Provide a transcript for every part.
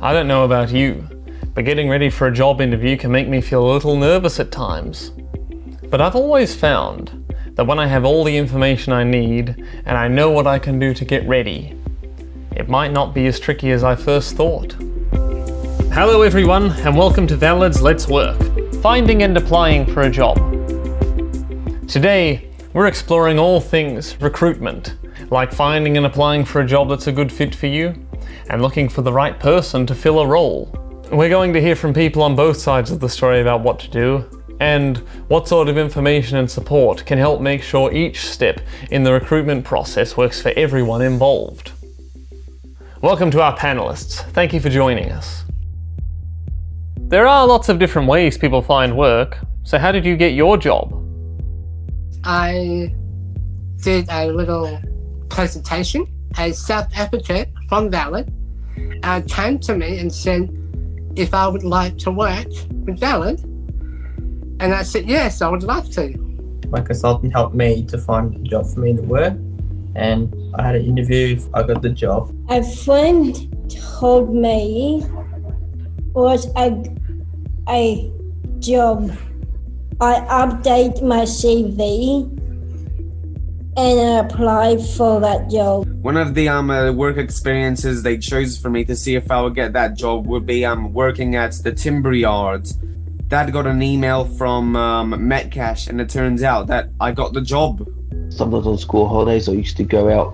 I don't know about you, but getting ready for a job interview can make me feel a little nervous at times. But I've always found that when I have all the information I need and I know what I can do to get ready, it might not be as tricky as I first thought. Hello everyone, and welcome to Valid's Let's Work, finding and applying for a job. Today, we're exploring all things recruitment, like finding and applying for a job that's a good fit for you, and looking for the right person to fill a role. We're going to hear from people on both sides of the story about what to do, and what sort of information and support can help make sure each step in the recruitment process works for everyone involved. Welcome to our panelists. Thank you for joining us. There are lots of different ways people find work, so how did you get your job? I did a little presentation. A South African from Valid came to me and said if I would like to work with Valid. And I said, yes, I would love to. My consultant helped me to find a job for me to work, and I had an interview. I got the job. A friend told me was a job. I update my CV and I applied for that job. One of the work experiences they chose for me to see if I would get that job would be working at the timber yards. Dad got an email from Metcash, and it turns out that I got the job. Sometimes on school holidays, I used to go out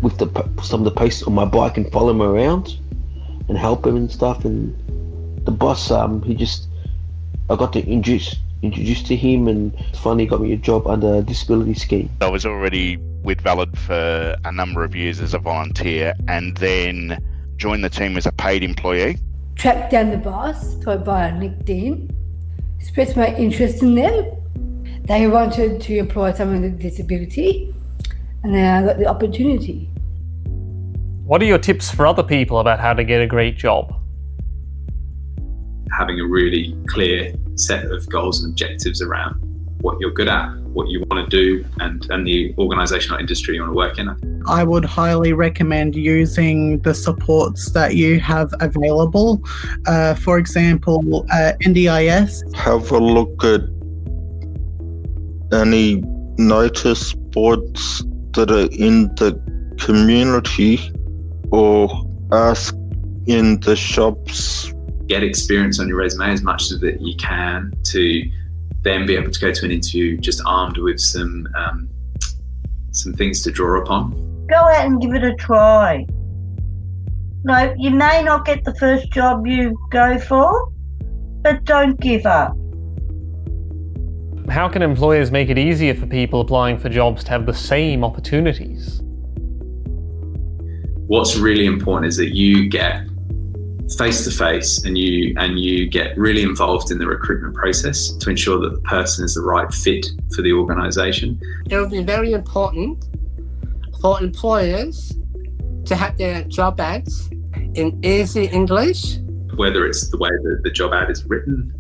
with some of the posts on my bike and follow him around and help him and stuff. And the boss, I got to introduced to him, and finally got me a job under a disability scheme. I was already with Valid for a number of years as a volunteer, and then joined the team as a paid employee. Tracked down the boss via LinkedIn, expressed my interest in them. They wanted to employ someone with a disability, and then I got the opportunity. What are your tips for other people about how to get a great job? Having a really clear set of goals and objectives around what you're good at, what you want to do, and the organisation or industry you want to work in. I would highly recommend using the supports that you have available. For example, NDIS. Have a look at any notice boards that are in the community, or ask in the shops. Get experience on your resume as much as that you can to then be able to go to an interview just armed with some things to draw upon. Go out and give it a try. No, you may not get the first job you go for, but don't give up. How can employers make it easier for people applying for jobs to have the same opportunities? What's really important is that you get face-to-face and you get really involved in the recruitment process to ensure that the person is the right fit for the organisation. It will be very important for employers to have their job ads in easy English. Whether it's the way that the job ad is written,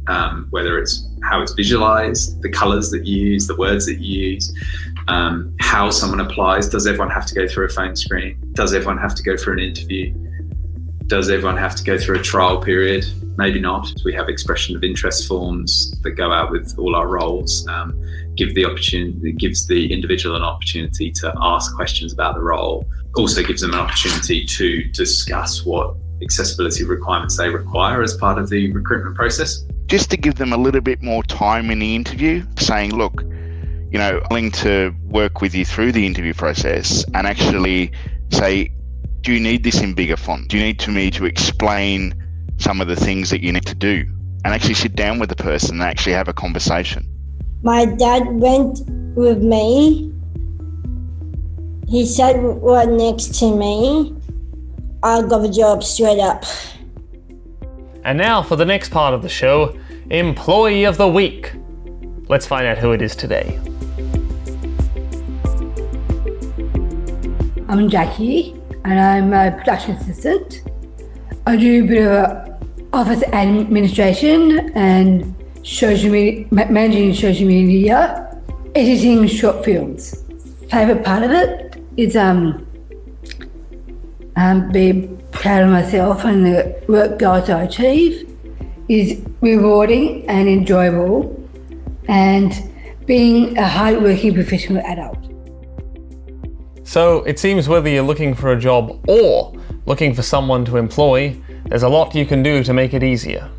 whether it's how it's visualised, the colours that you use, the words that you use, how someone applies. Does everyone have to go through a phone screen? Does everyone have to go for an interview? Does everyone have to go through a trial period? Maybe not. We have expression of interest forms that go out with all our roles. Gives the individual an opportunity to ask questions about the role. Also gives them an opportunity to discuss what accessibility requirements they require as part of the recruitment process. Just to give them a little bit more time in the interview, saying, look, I'm willing to work with you through the interview process, and actually say, do you need this in bigger font? Do you need me to explain some of the things that you need to do? And actually sit down with the person and actually have a conversation. My dad went with me. He sat right next to me. I got the job straight up. And now for the next part of the show, Employee of the Week. Let's find out who it is today. I'm Jackie, and I'm a production assistant. I do a bit of office administration and managing social media, editing short films. Favourite part of it is be proud of myself and the work goals I achieve is rewarding and enjoyable, and being a hard-working professional adult. So it seems whether you're looking for a job or looking for someone to employ, there's a lot you can do to make it easier.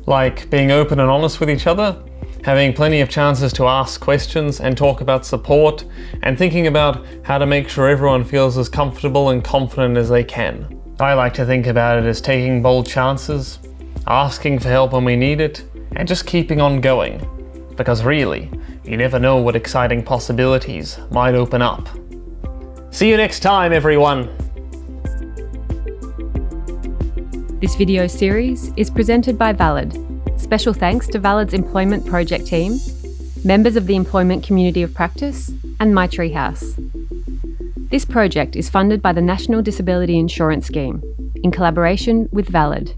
Like being open and honest with each other, having plenty of chances to ask questions and talk about support, and thinking about how to make sure everyone feels as comfortable and confident as they can. I like to think about it as taking bold chances, asking for help when we need it, and just keeping on going. Because really, you never know what exciting possibilities might open up. See you next time, everyone! This video series is presented by Valid. Special thanks to Valid's Employment Project team, members of the Employment Community of Practice, and My Treehouse. This project is funded by the National Disability Insurance Scheme, in collaboration with Valid.